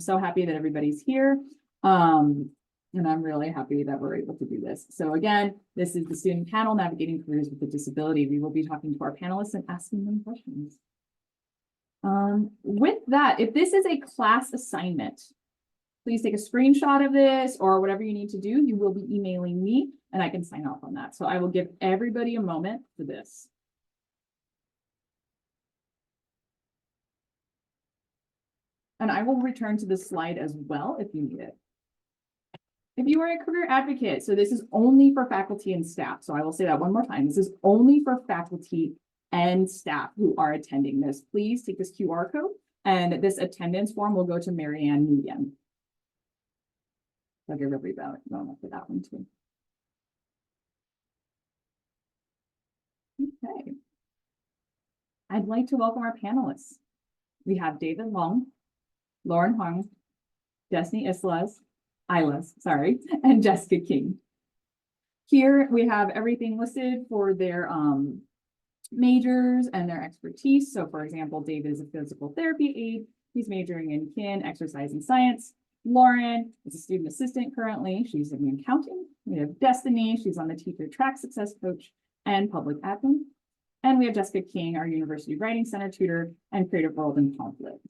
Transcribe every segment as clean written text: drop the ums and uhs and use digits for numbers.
So happy that everybody's here. And I'm really happy that we're able to do this. So again, this is the student panel navigating careers with a disability. We will be talking to our panelists and asking them questions. With that, if this is a class assignment, please take a screenshot of this or whatever you need to do. You will be emailing me and I can sign off on that. So I will give everybody a moment for this. And I will return to this slide as well if you need it. If you are a career advocate, so this is only for faculty and staff. So I will say that one more time. This is only for faculty and staff who are attending this. Please take this QR code and this attendance form will go to Marianne Nguyen. I'll give everybody a moment for that one too. Okay. I'd like to welcome our panelists. We have David Luong, Lauryn Hwang, Destiny Islas, and Jessica King. Here we have everything listed for their majors and their expertise. So for example, David is a physical therapy aide. He's majoring in kin, exercise, and science. Lauryn is a student assistant currently. She's in accounting. We have Destiny. She's on the teacher track success coach and public admin. And we have Jessica King, our University Writing Center tutor and creative world and conflict.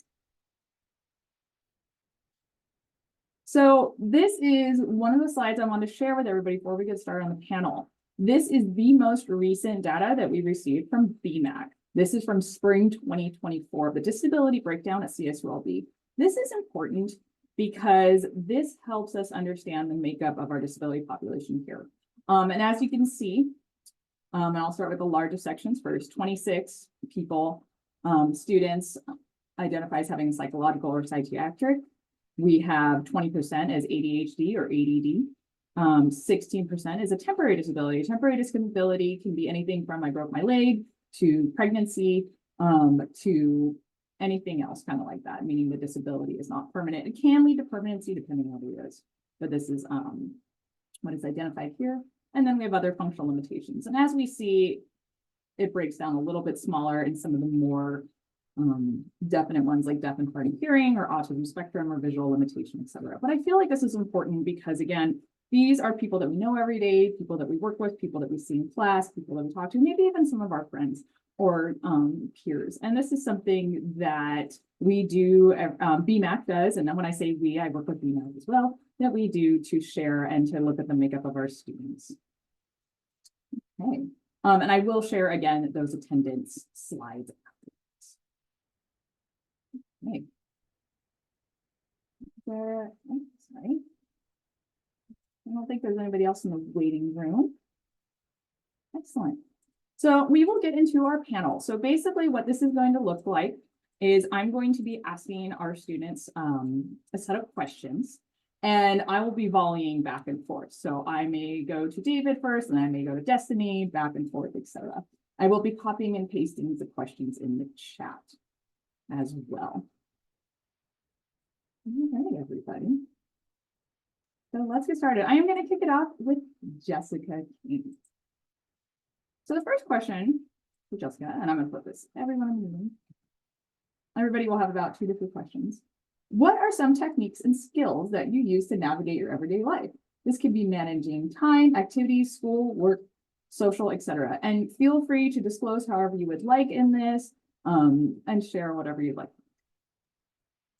So this is one of the slides I want to share with everybody before we get started on the panel. This is the most recent data that we received from BMAC. This is from spring 2024, the disability breakdown at CSULB. This is important because this helps us understand the makeup of our disability population here. And as you can see, and I'll start with the largest sections first, 26 people, students identify as having psychological or psychiatric. We have 20% as ADHD or ADD. 16% is a temporary disability. Temporary disability can be anything from I broke my leg to pregnancy to anything else kind of like that, meaning the disability is not permanent. It can lead to permanency depending on who it is, but this is what is identified here. And then we have other functional limitations. And as we see, it breaks down a little bit smaller in some of the more definite ones like deaf and hard of hearing or autism spectrum or visual limitation, etc. But I feel like this is important because again, these are people that we know every day, people that we work with, people that we see in class, people that we talk to, maybe even some of our friends or peers. And this is something that we do, BMAC does, and then when I say we, I work with BMAC as well, that we do to share and to look at the makeup of our students. Okay, and I will share again those attendance slides. Okay. Sorry. I don't think there's anybody else in the waiting room. Excellent. So we will get into our panel. So basically what this is going to look like is I'm going to be asking our students a set of questions and I will be volleying back and forth. So I may go to David first and I may go to Destiny, back and forth, etc. I will be copying and pasting the questions in the chat as well. All right, everybody. So let's get started. I am going to kick it off with Jessica King. So the first question for Jessica, and I'm going to put this everyone in the room. Everybody will have about 2 to 3 questions. What are some techniques and skills that you use to navigate your everyday life? This could be managing time, activities, school, work, social, etc. And feel free to disclose however you would like in this and share whatever you'd like.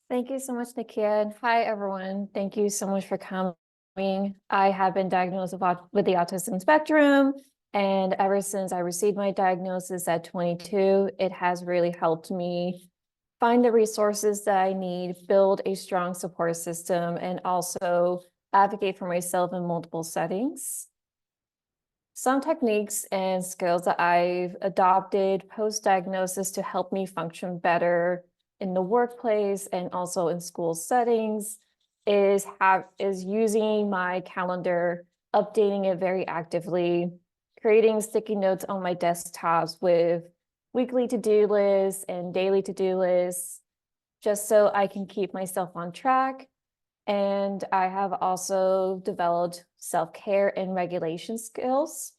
Thank you so much, Nakia. Hi, everyone. Thank you so much for coming. I have been diagnosed with the autism spectrum, and ever since I received my diagnosis at 22, it has really helped me find the resources that I need, build a strong support system, and also advocate for myself in multiple settings. Some techniques and skills that I've adopted post-diagnosis to help me function better in the workplace and also in school settings is using my calendar, updating it very actively, creating sticky notes on my desktops with weekly to-do lists and daily to-do lists, just so I can keep myself on track. And I have also developed self-care and regulation skills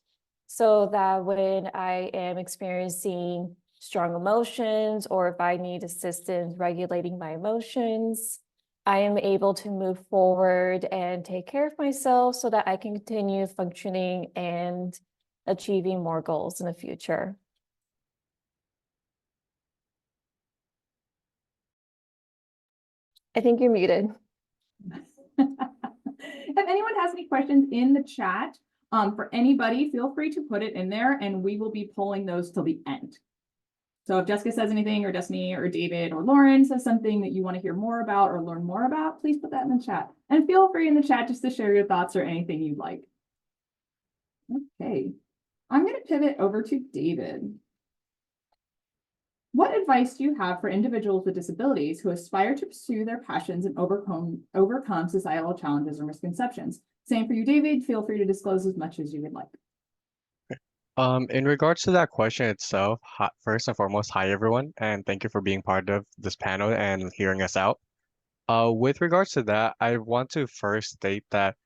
so that when I am experiencing strong emotions or if I need assistance regulating my emotions, I am able to move forward and take care of myself so that I can continue functioning and achieving more goals in the future. I think you're muted. If anyone has any questions in the chat, for anybody, feel free to put it in there and we will be pulling those till the end. So if Jessica says anything, or Destiny, or David, or Lauren says something that you want to hear more about or learn more about, please put that in the chat. And feel free in the chat just to share your thoughts or anything you'd like. Okay, I'm going to pivot over to David. What advice do you have for individuals with disabilities who aspire to pursue their passions and overcome societal challenges or misconceptions? Same for you, David. Feel free to disclose as much as you would like. In regards to that question itself, first and foremost, hi everyone, and thank you for being part of this panel and hearing us out. With regards to that, I want to first state that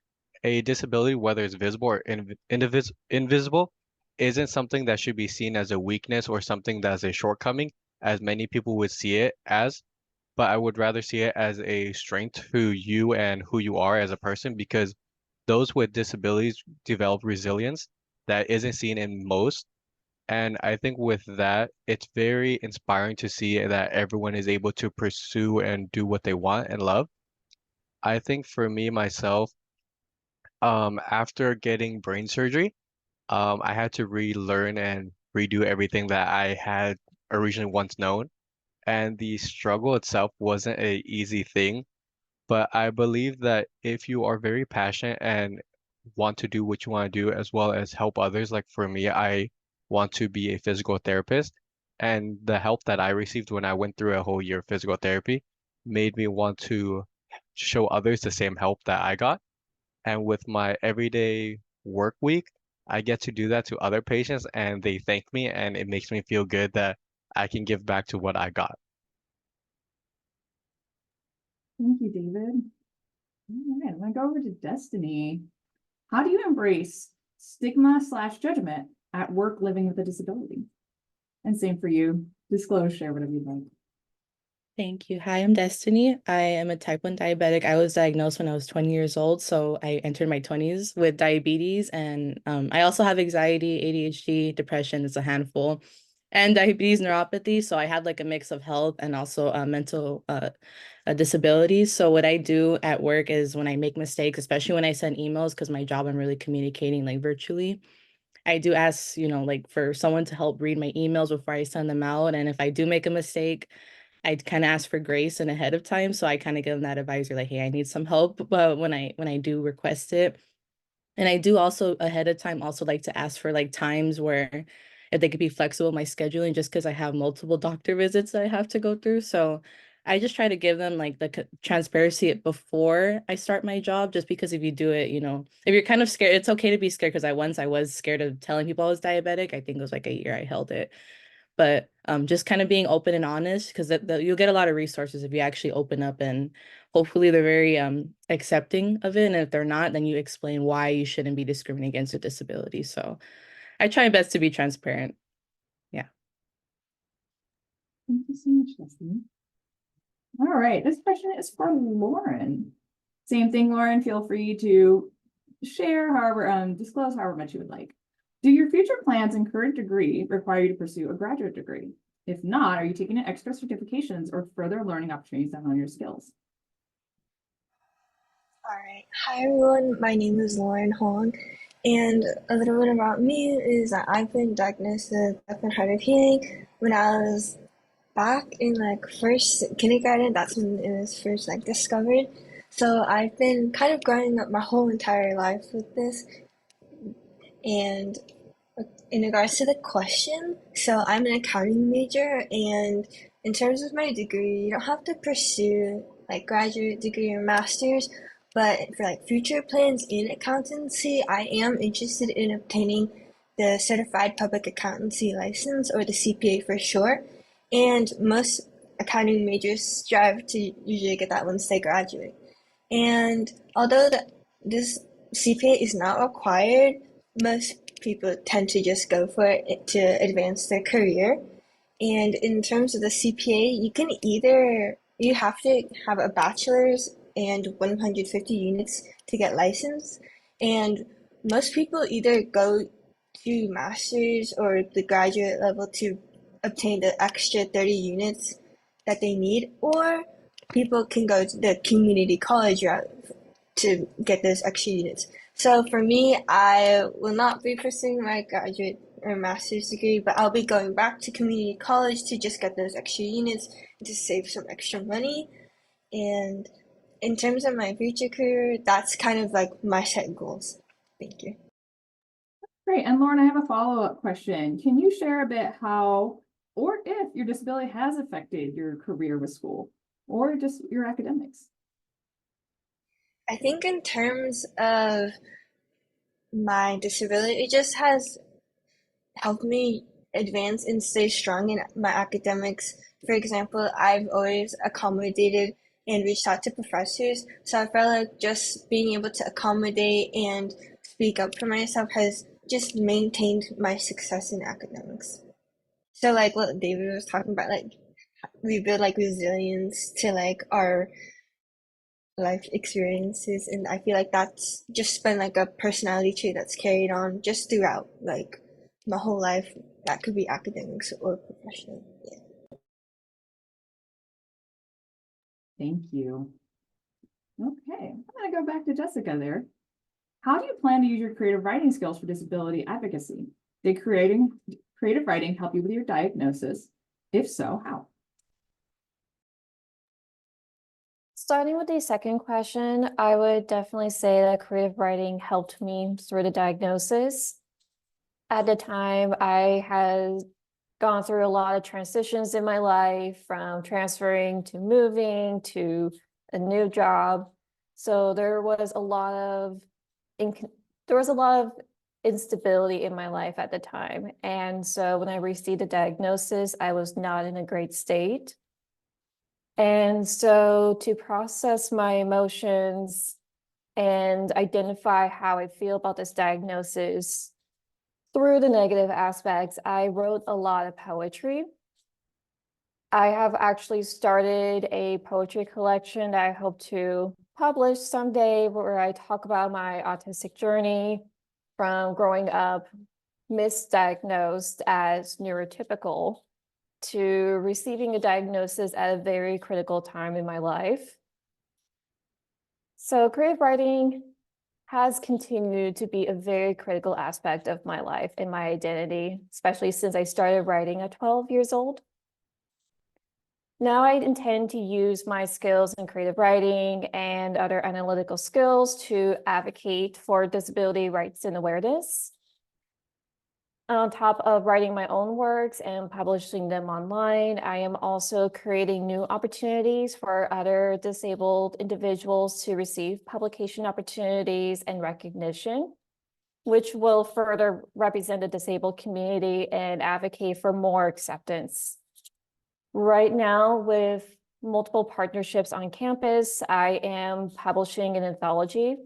a disability, whether it's visible or invisible, isn't something that should be seen as a weakness or something that's a shortcoming, as many people would see it as. But I would rather see it as a strength to you and who you are as a person, because those with disabilities develop resilience that isn't seen in most. And I think with that, it's very inspiring to see that everyone is able to pursue and do what they want and love. I think for me, myself, after getting brain surgery, I had to relearn and redo everything that I had originally once known. And the struggle itself wasn't a easy thing, but I believe that if you are very passionate and want to do what you want to do as well as help others, like for me, I want to be a physical therapist. And the help that I received when I went through a whole year of physical therapy made me want to show others the same help that I got. And with my everyday work week, I get to do that to other patients and they thank me, and it makes me feel good that I can give back to what I got. Thank you, David. All right, I'm going to go over to Destiny. How do you embrace stigma/judgment at work living with a disability? And same for you. Disclose, share whatever you'd like. Thank you. Hi, I'm Destiny. I am a type 1 diabetic. I was diagnosed when I was 20 years old, so I entered my 20s with diabetes, and I also have anxiety, ADHD, depression is a handful, and diabetes neuropathy. So I had like a mix of health and also mental disabilities. So what I do at work is when I make mistakes, especially when I send emails, because my job I'm really communicating like virtually. I do ask, like for someone to help read my emails before I send them out. And if I do make a mistake, I kind of ask for grace and ahead of time. So I kind of give them that advisory, like, hey, I need some help. But when I do request it, and I do also ahead of time also like to ask for like times where if they could be flexible with my scheduling, just because I have multiple doctor visits that I have to go through. So I just try to give them like the transparency before I start my job, just because if you do it, if you're kind of scared, it's okay to be scared, because I was scared of telling people I was diabetic. I think it was like a year I held it. But just kind of being open and honest, because you'll get a lot of resources if you actually open up, and hopefully they're very accepting of it. And if they're not, then you explain why you shouldn't be discriminating against a disability. So I try my best to be transparent. Yeah. Thank you so much, Destiny. All right, this question is for Lauren. Same thing, Lauren. Feel free to share however, disclose however much you would like. Do your future plans and current degree require you to pursue a graduate degree? If not, are you taking extra certifications or further learning opportunities to hone your skills? All right. Hi, everyone. My name is Lauryn Hwang, and a little bit about me is that I've been diagnosed with deaf and hard of hearing when I was back in like first kindergarten. That's when it was first like discovered. So I've been kind of growing up my whole entire life with this. And in regards to the question, so I'm an accounting major, and in terms of my degree, you don't have to pursue like graduate degree or master's, but for like future plans in accountancy, I am interested in obtaining the Certified Public Accountancy License, or the CPA for short. And most accounting majors strive to usually get that once they graduate. And although this CPA is not required, most people tend to just go for it to advance their career. And in terms of the CPA, you can either you have to have a bachelor's and 150 units to get licensed. And most people either go to master's or the graduate level to obtain the extra 30 units that they need, or people can go to the community college route to get those extra units. So for me, I will not be pursuing my graduate or master's degree, but I'll be going back to community college to just get those extra units to save some extra money. And in terms of my future career, that's kind of like my set goals. Thank you. Great. And Lauren, I have a follow-up question. Can you share a bit how or if your disability has affected your career with school or just your academics? I think in terms of my disability, it just has helped me advance and stay strong in my academics. For example, I've always accommodated and reached out to professors. So I felt like just being able to accommodate and speak up for myself has just maintained my success in academics. So like what David was talking about, like we build like resilience to like our life experiences, and I feel like that's just been like a personality trait that's carried on just throughout like my whole life. That could be academics or professional. Yeah. Thank you. Okay, I'm going to go back to Jessica there. How do you plan to use your creative writing skills for disability advocacy? Did creative writing help you with your diagnosis? If so, how? Starting with the second question, I would definitely say that creative writing helped me through the diagnosis. At the time, I had gone through a lot of transitions in my life, from transferring to moving to a new job. So there was a lot of instability in my life at the time. And so when I received the diagnosis, I was not in a great state. And so to process my emotions and identify how I feel about this diagnosis through the negative aspects, I wrote a lot of poetry. I have actually started a poetry collection that I hope to publish someday, where I talk about my autistic journey from growing up misdiagnosed as neurotypical to receiving a diagnosis at a very critical time in my life. So creative writing has continued to be a very critical aspect of my life and my identity, especially since I started writing at 12 years old. Now I intend to use my skills in creative writing and other analytical skills to advocate for disability rights and awareness. On top of writing my own works and publishing them online, I am also creating new opportunities for other disabled individuals to receive publication opportunities and recognition, which will further represent the disabled community and advocate for more acceptance. Right now, with multiple partnerships on campus, I am publishing an anthology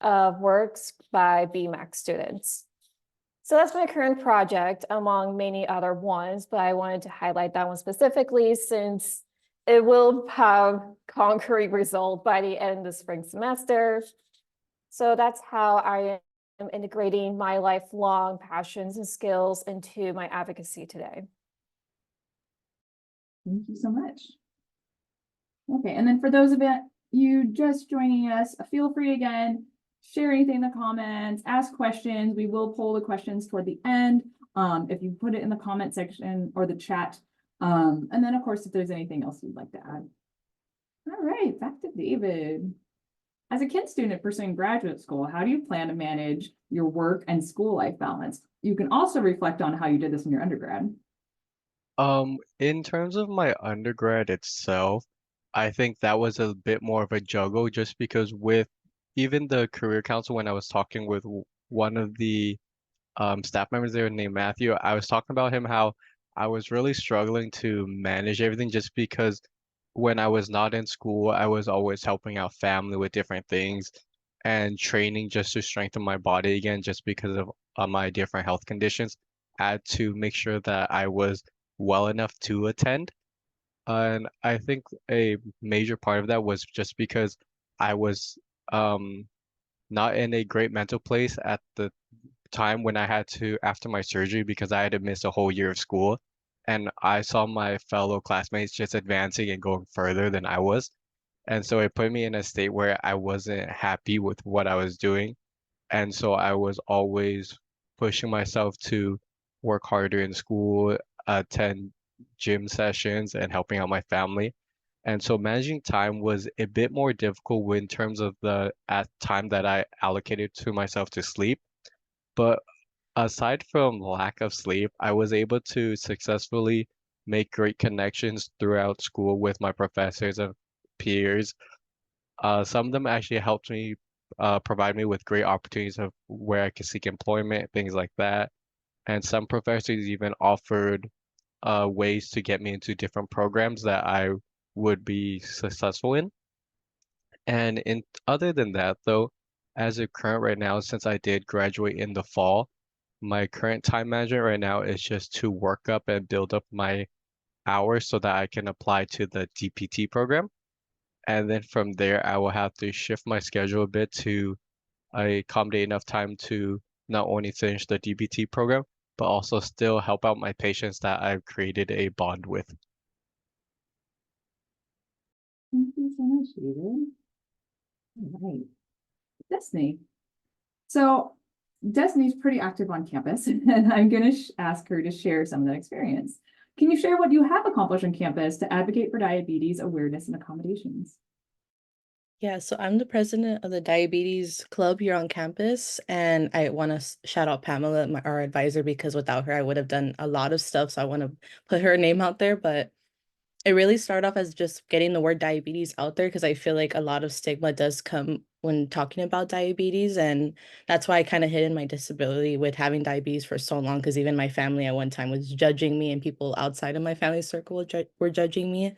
of works by BMAC students. So that's my current project among many other ones, but I wanted to highlight that one specifically since it will have concrete result by the end of the spring semester. So that's how I am integrating my lifelong passions and skills into my advocacy today. Thank you so much. Okay, and then for those of you just joining us, feel free again, share anything in the comments, ask questions. We will poll the questions toward the end. If you put it in the comment section or the chat. And then of course, if there's anything else you'd like to add. All right, back to David. As a KIN student pursuing graduate school, how do you plan to manage your work and school life balance? You can also reflect on how you did this in your undergrad. In terms of my undergrad itself, I think that was a bit more of a juggle just because with even the career council, when I was talking with one of the staff members there named Matthew, I was talking about him how I was really struggling to manage everything just because when I was not in school, I was always helping out family with different things and training just to strengthen my body again, just because of my different health conditions. I had to make sure that I was well enough to attend. And I think a major part of that was just because I was not in a great mental place at the time when I had to, after my surgery, because I had to miss a whole year of school. And I saw my fellow classmates just advancing and going further than I was. And so it put me in a state where I wasn't happy with what I was doing. And so I was always pushing myself to work harder in school, attend gym sessions, and helping out my family. And so managing time was a bit more difficult in terms of the time that I allocated to myself to sleep. But aside from lack of sleep, I was able to successfully make great connections throughout school with my professors and peers. Some of them actually helped me provide me with great opportunities of where I could seek employment, things like that. And some professors even offered ways to get me into different programs that I would be successful in. And in other than that, though, as of current right now, since I did graduate in the fall, my current time management right now is just to work up and build up my hours so that I can apply to the DPT program. And then from there, I will have to shift my schedule a bit to accommodate enough time to not only finish the DPT program, but also still help out my patients that I've created a bond with. Thank you so much, David. All right. Destiny. So Destiny's pretty active on campus, and I'm going to ask her to share some of that experience. Can you share what you have accomplished on campus to advocate for diabetes awareness and accommodations? Yeah, so I'm the president of the diabetes club here on campus, and I want to shout out Pamela, our advisor, because without her, I would have done a lot of stuff. So I want to put her name out there, but it really started off as just getting the word diabetes out there because I feel like a lot of stigma does come when talking about diabetes, and that's why I kind of hid in my disability with having diabetes for so long, because even my family at one time was judging me, and people outside of my family circle were judging me.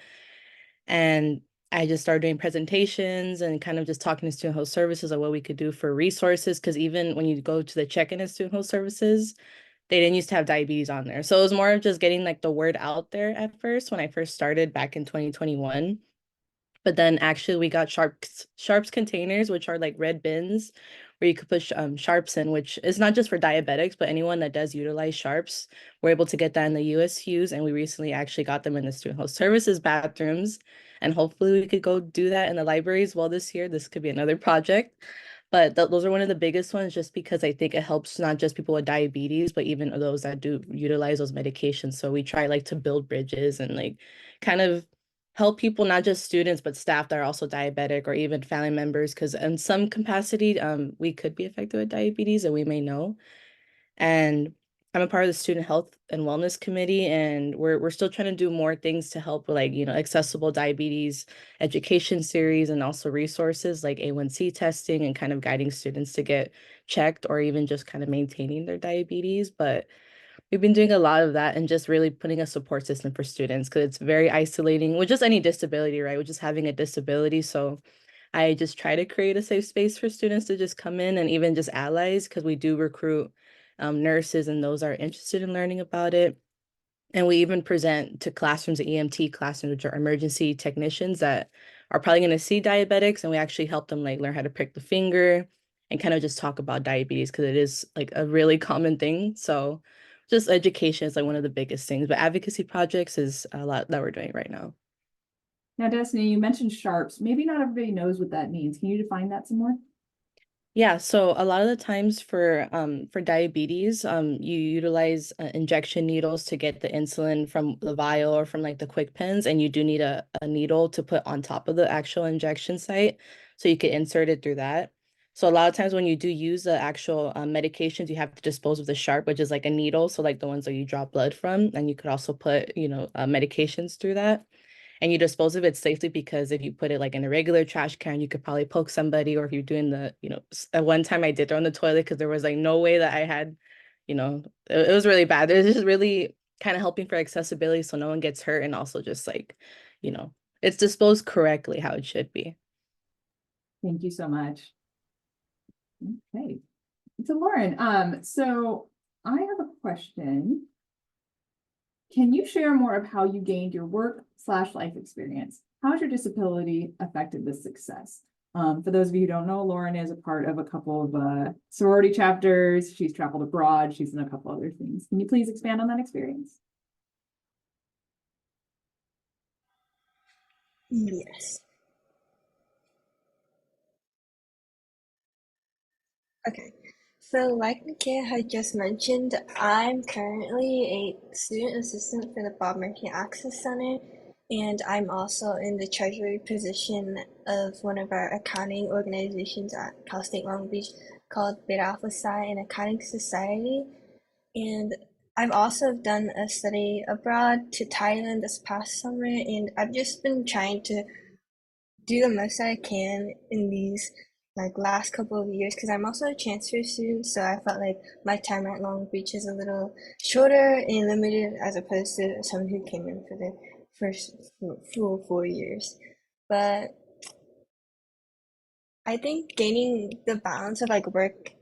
And I just started doing presentations and kind of just talking to student host services of what we could do for resources. Because even when you go to the check-in at student host services, they didn't used to have diabetes on there. So it was more of just getting like the word out there at first when I first started back in 2021. But then actually we got sharps containers, which are like red bins where you could put sharps in, which is not just for diabetics, but anyone that does utilize sharps. We're able to get that in the USUs, and we recently actually got them in the student host services bathrooms. And hopefully we could go do that in the libraries well this year. This could be another project. But those are one of the biggest ones just because I think it helps not just people with diabetes, but even those that do utilize those medications. So we try like to build bridges and like kind of help people, not just students, but staff that are also diabetic or even family members, because in some capacity, we could be affected with diabetes and we may know. And I'm a part of the Student Health and Wellness Committee, and we're still trying to do more things to help with like, accessible diabetes education series and also resources like A1C testing and kind of guiding students to get checked or even just kind of maintaining their diabetes. But we've been doing a lot of that and just really putting a support system for students because it's very isolating with just any disability, right? With just having a disability. So I just try to create a safe space for students to just come in and even just allies because we do recruit nurses and those are interested in learning about it. And we even present to classrooms, EMT classrooms, which are emergency technicians that are probably going to see diabetics. And we actually help them like learn how to prick the finger and kind of just talk about diabetes because it is like a really common thing. So just education is like one of the biggest things, but advocacy projects is a lot that we're doing right now. Now, Destiny, you mentioned sharps. Maybe not everybody knows what that means. Can you define that some more? Yeah, so a lot of the times for diabetes, you utilize injection needles to get the insulin from the vial or from like the quick pens, and you do need a needle to put on top of the actual injection site, so you could insert it through that. So a lot of times when you do use the actual medications, you have to dispose of the sharp, which is like a needle, so like the ones that you draw blood from, and you could also put, medications through that and you dispose of it safely because if you put it like in a regular trash can, you could probably poke somebody, or if you're doing at one time I did throw in the toilet because there was like no way that I had, it was really bad. It was just really kind of helping for accessibility so no one gets hurt and also just like, it's disposed correctly how it should be. Thank you so much. Okay. So Lauren, so I have a question. can you share more of how you gained your work/life experience? How has your disability affected this success? For those of you who don't know, Lauren is a part of a couple of sorority chapters. She's traveled abroad. She's done a couple other things. Can you please expand on that experience? Yes. Okay. So like Nakia had just mentioned, I'm currently a student assistant for the Bob Murphy Access Center, and I'm also in the treasury position of one of our accounting organizations at Cal State Long Beach called Beta Alpha Psi and Accounting Society. And I've also done a study abroad to Thailand this past summer, and I've just been trying to do the most I can in these like last couple of years because I'm also a transfer student, so I felt like my time at Long Beach is a little shorter and limited as opposed to someone who came in for the first full 4 years. But I think gaining the balance of like work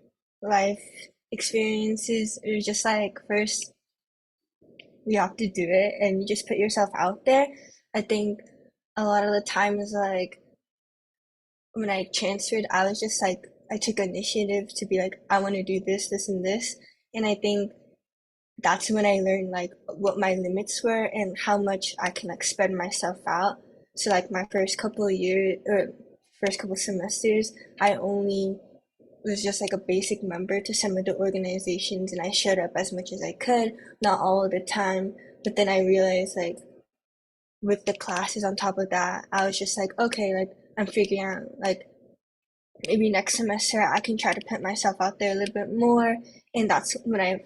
life experiences is just like first you have to do it and you just put yourself out there. I think a lot of the time is like when I transferred, I was just like, I took initiative to be like, I want to do this, this, and this. And I think that's when I learned like what my limits were and how much I can like spread myself out. So like my first couple of years or first couple of semesters, I only was just like a basic member to some of the organizations and I showed up as much as I could, not all of the time. But then I realized like with the classes on top of that, I was just like, okay, like I'm figuring out like maybe next semester I can try to put myself out there a little bit more. And that's when I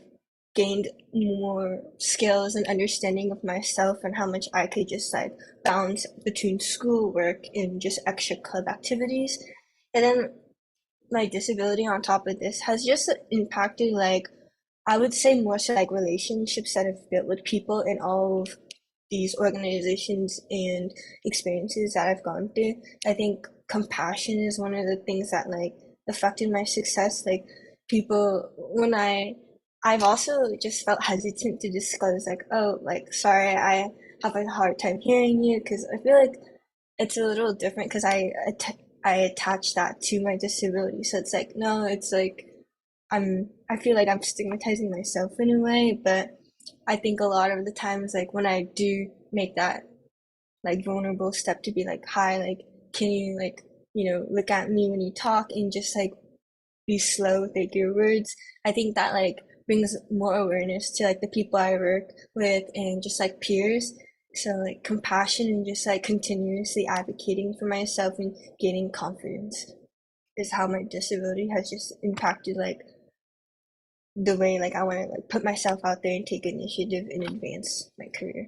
gained more skills and understanding of myself and how much I could just like balance between schoolwork and just extra club activities. And then my disability on top of this has just impacted like I would say more so like relationships that I've built with people in all of these organizations and experiences that I've gone through. I think compassion is one of the things that like affected my success. Like people when I've also just felt hesitant to disclose like, oh, like sorry, I have a hard time hearing you because I feel like it's a little different because I attach that to my disability. So it's like no, it's like I feel like I'm stigmatizing myself in a way, but I think a lot of the times like when I do make that like vulnerable step to be like, hi, like can you like, look at me when you talk and just like be slow with like your words. I think that like brings more awareness to like the people I work with and just like peers. So like compassion and just like continuously advocating for myself and gaining confidence is how my disability has just impacted like the way like I want to like put myself out there and take initiative and advance my career.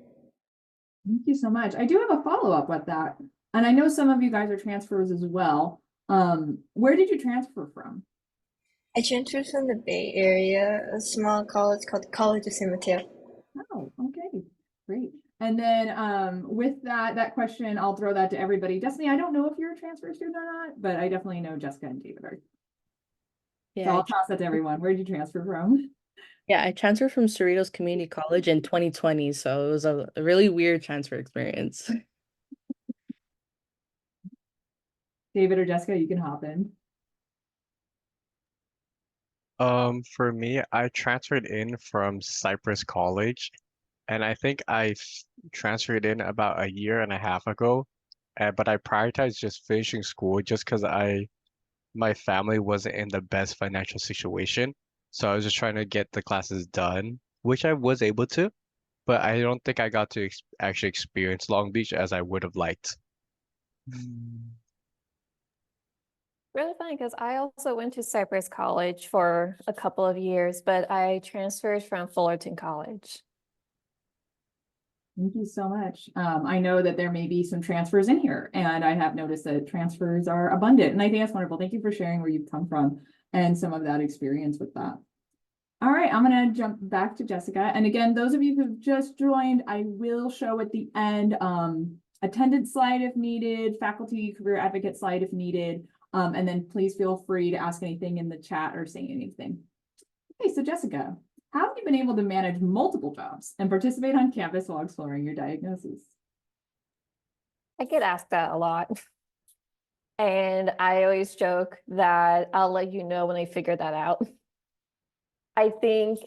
Thank you so much. I do have a follow-up with that. And I know some of you guys are transfers as well. Where did you transfer from? I transferred from the Bay Area, a small college called College of San Mateo. Oh, okay, great. And then with that question, I'll throw that to everybody. Destiny, I don't know if you're a transfer student or not, but I definitely know Jessica and David are. So I'll toss that to everyone. Where did you transfer from? Yeah, I transferred from Cerritos Community College in 2020, so it was a really weird transfer experience. David or Jessica, you can hop in. For me, I transferred in from Cypress College, and I think transferred in about a year and a half ago. But I prioritized just finishing school just because my family wasn't in the best financial situation. So I was just trying to get the classes done, which I was able to, but I don't think I got to actually experience Long Beach as I would have liked. Really funny because I also went to Cypress College for a couple of years, but I transferred from Fullerton College. Thank you so much. I know that there may be some transfers in here, and I have noticed that transfers are abundant, and I think that's wonderful. Thank you for sharing where you've come from and some of that experience with that. All right, I'm going to jump back to Jessica. And again, those of you who've just joined, I will show at the end attendance slide if needed, faculty career advocate slide if needed, and then please feel free to ask anything in the chat or say anything. Okay, so Jessica, How have you been able to manage multiple jobs and participate on campus while exploring your diagnosis? I get asked that a lot. And I always joke that I'll let you know when I figure that out. I think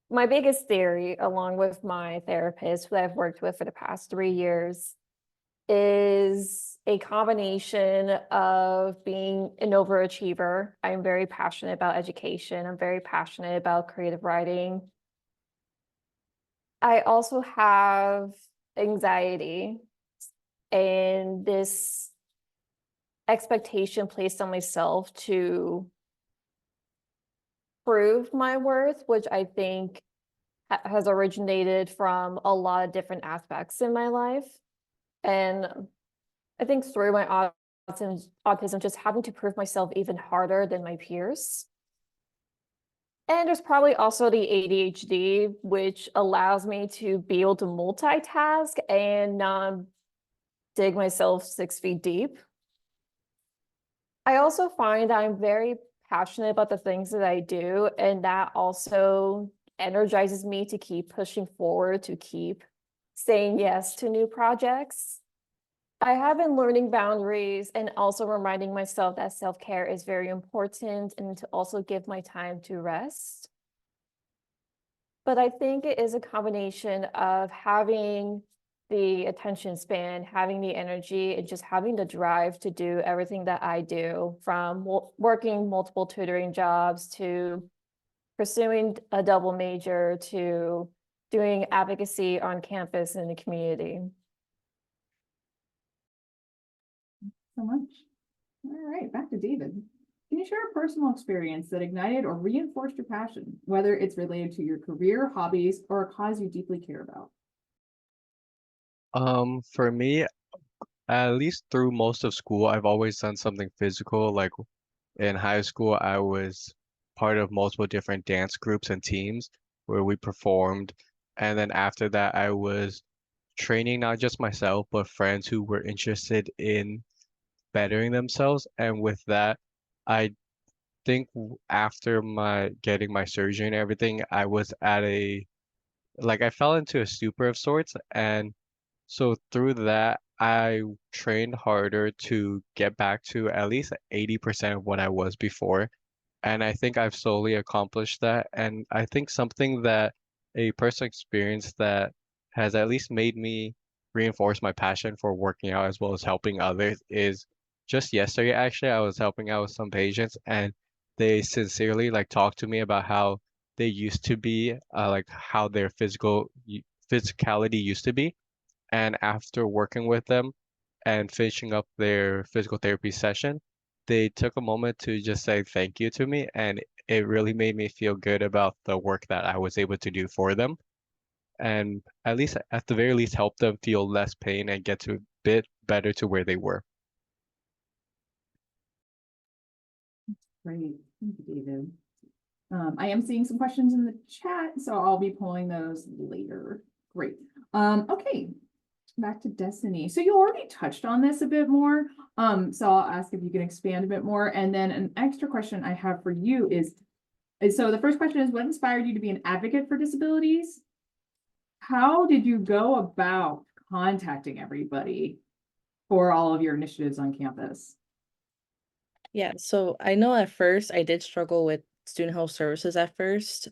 my biggest theory, along with my therapist, who I've worked with for the past 3 years, is a combination of being an overachiever. I'm very passionate about education. I'm very passionate about creative writing. I also have anxiety and this expectation placed on myself to prove my worth, which I think has originated from a lot of different aspects in my life. And I think through my autism, just having to prove myself even harder than my peers. And there's probably also the ADHD, which allows me to be able to multitask and not dig myself 6 feet deep. I also find I'm very passionate about the things that I do, and that also energizes me to keep pushing forward, to keep saying yes to new projects. I have been learning boundaries and also reminding myself that self-care is very important and to also give my time to rest. But I think it is a combination of having the attention span, having the energy, and just having the drive to do everything that I do, from working multiple tutoring jobs to pursuing a double major to doing advocacy on campus in the community. So much. All right, back to David. Can you share a personal experience that ignited or reinforced your passion, whether it's related to your career, hobbies, or a cause you deeply care about? For me, at least through most of school, I've always done something physical. Like in high school, I was part of multiple different dance groups and teams where we performed. And then after that, I was training not just myself, but friends who were interested in bettering themselves. And with that, I think after my getting my surgery and everything, I was at a like I fell into a stupor of sorts. And so through that, I trained harder to get back to at least 80% of what I was before. And I think I've slowly accomplished that. And I think something that a personal experience that has at least made me reinforce my passion for working out as well as helping others is just yesterday, actually, I was helping out with some patients and they sincerely like talked to me about how they used to be, like how their physicality used to be. And after working with them and finishing up their physical therapy session, they took a moment to just say thank you to me. And it really made me feel good about the work that I was able to do for them. And at least, at the very least, help them feel less pain and get to a bit better to where they were. Great. Thank you, David. I am seeing some questions in the chat, so I'll be pulling those later. Great. Okay, back to Destiny. So you already touched on this a bit more. So I'll ask if you can expand a bit more. And then an extra question I have for you is so the first question is, what inspired you to be an advocate for disabilities? How did you go about contacting everybody for all of your initiatives on campus? Yeah, so I know at first I did struggle with student health services at first.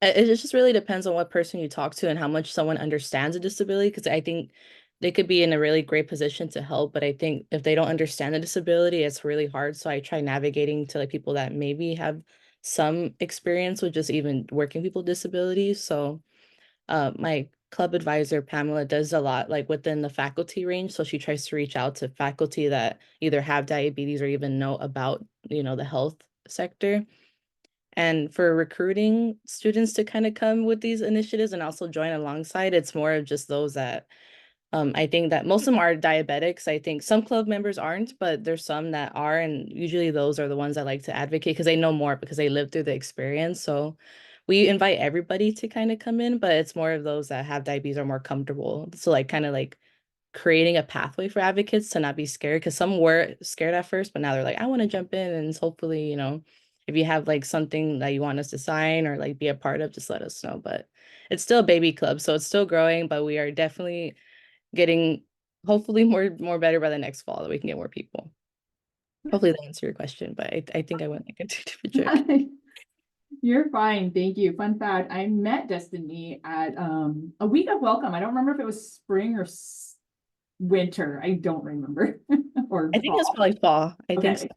It just really depends on what person you talk to and how much someone understands a disability, because I think they could be in a really great position to help, but I think if they don't understand the disability, it's really hard. So I try navigating to like people that maybe have some experience with just even working people with disabilities. So my club advisor, Pamela, does a lot like within the faculty range. So she tries to reach out to faculty that either have diabetes or even know about, the health sector. And for recruiting students to kind of come with these initiatives and also join alongside, it's more of just those that I think that most of them are diabetics. I think some club members aren't, but there's some that are. And usually those are the ones I like to advocate because they know more because they lived through the experience. So we invite everybody to kind of come in, but it's more of those that have diabetes are more comfortable. So like kind of like creating a pathway for advocates to not be scared, because some were scared at first, but now they're like, I want to jump in and hopefully, if you have like something that you want us to sign or like be a part of, just let us know. But it's still a baby club, so it's still growing, but we are definitely getting hopefully more better by the next fall that we can get more people. Hopefully that answered your question, but I think I went like a different direction. You're fine, thank you. Fun fact, I met Destiny at a week of welcome. I don't remember if it was spring or winter. I don't remember. Or I think it's fall. probably fall. I think so. Okay.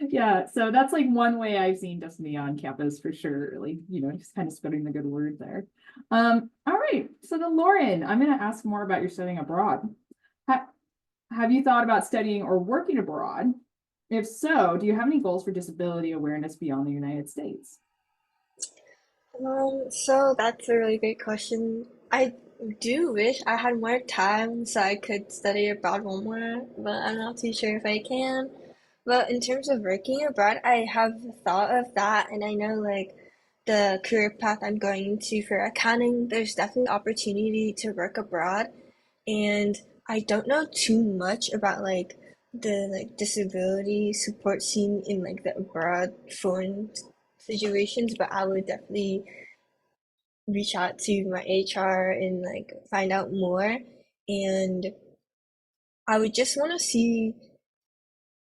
Yeah, so that's like one way I've seen Destiny on campus for sure. Like, you know, just kind of spreading the good word there. All right. So then Lauren, I'm going to ask more about your studying abroad. Have you thought about studying or working abroad? If so, do you have any goals for disability awareness beyond the United States? So that's a really great question. I do wish I had more time so I could study abroad more, but I'm not too sure if I can. But in terms of working abroad, I have thought of that, and I know like the career path I'm going to for accounting, there's definitely opportunity to work abroad, and I don't know too much about like the like disability support scene in like the abroad foreign situations, but I would definitely reach out to my HR and like find out more. And I would just want to see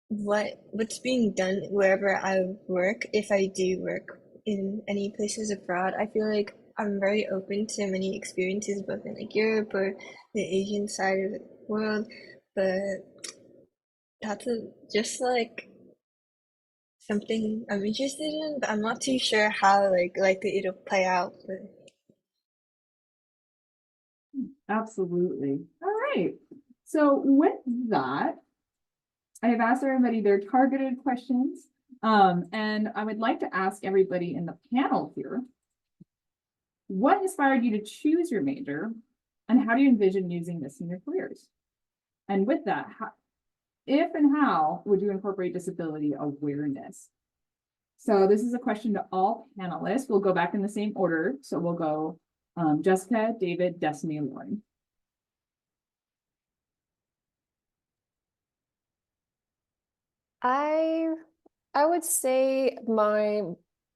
what's being done wherever I work, if I do work in any places abroad. I feel like I'm very open to many experiences both in like Europe or the Asian side of the world, but that's just like something I'm interested in, but I'm not too sure how like likely it'll play out. But Absolutely. All right. So with that, I have asked everybody their targeted questions. And I would like to ask everybody in the panel here, what inspired you to choose your major and how do you envision using this in your careers? And with that, if and how would you incorporate disability awareness? So this is a question to all panelists. We'll go back in the same order. So we'll go Jessica, David, Destiny, and Lauren. I would say my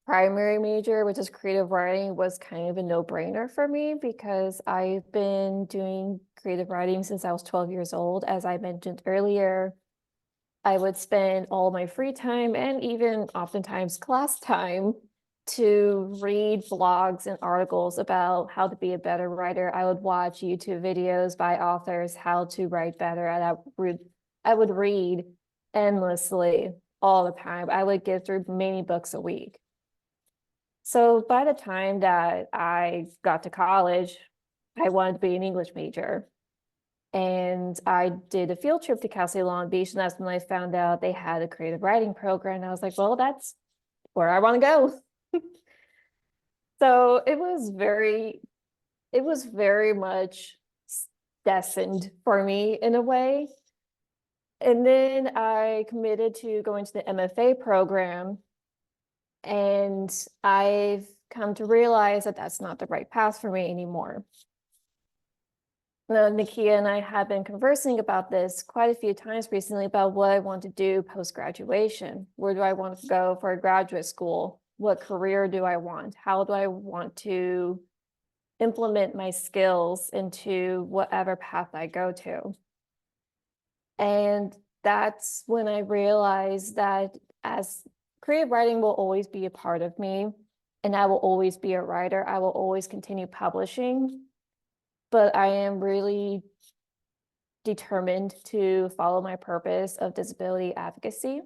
primary major, which is creative writing, was kind of a no-brainer for me because I've been doing creative writing since I was 12 years old. As I mentioned earlier, I would spend all my free time and even oftentimes class time to read blogs and articles about how to be a better writer. I would watch YouTube videos by authors, how to write better, and I would read endlessly all the time. I would get through many books a week. So by the time that I got to college, I wanted to be an English major. And I did a field trip to Cal State Long Beach, and that's when I found out they had a creative writing program. And I was like, well, that's where I want to go. So it was very much destined for me in a way. And then I committed to going to the MFA program, and I've come to realize that that's not the right path for me anymore. Now, Nakia and I have been conversing about this quite a few times recently about what I want to do post-graduation. Where do I want to go for a graduate school? What career do I want? How do I want to implement my skills into whatever path I go to? And that's when I realized that as creative writing will always be a part of me, and I will always be a writer. I will always continue publishing, but I am really determined to follow my purpose of disability advocacy.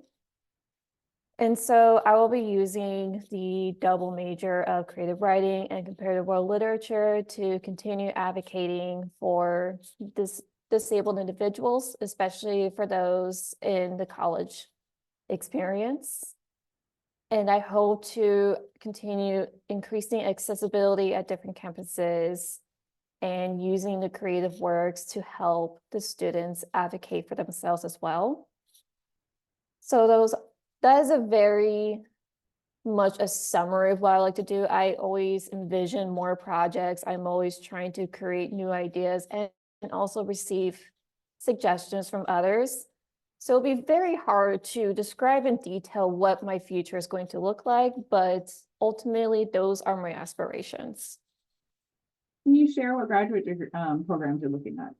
And so I will be using the double major of creative writing and comparative world literature to continue advocating for disabled individuals, especially for those in the college experience. And I hope to continue increasing accessibility at different campuses and using the creative works to help the students advocate for themselves as well. So that is a very much a summary of what I like to do. I always envision more projects. I'm always trying to create new ideas and also receive suggestions from others. So it'll be very hard to describe in detail what my future is going to look like, but ultimately those are my aspirations. Can you share what graduate programs you're looking at?